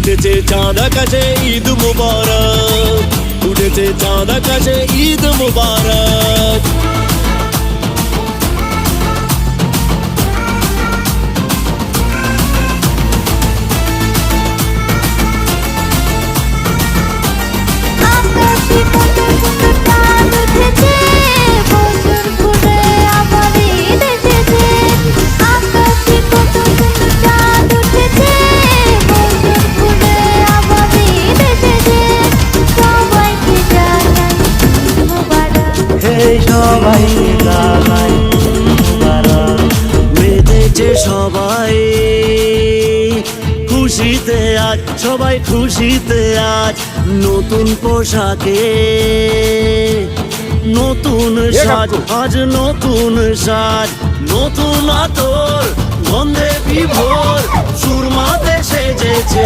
উঠেছে চাঁদ আকাশে ঈদ মুবারক, উঠেছে চাঁদ আকাশে ঈদ মুবারক। সবাইকে জানাই মুবারক। মেতেছে সবাই খুশিতে আজ, সবাই খুশিতে আজ। নতুন পোশাকে নতুন সাজ, আজ নতুন সাজ, নতুন আতর গন্ধে বিভোর, সুরমাতে সেজেছে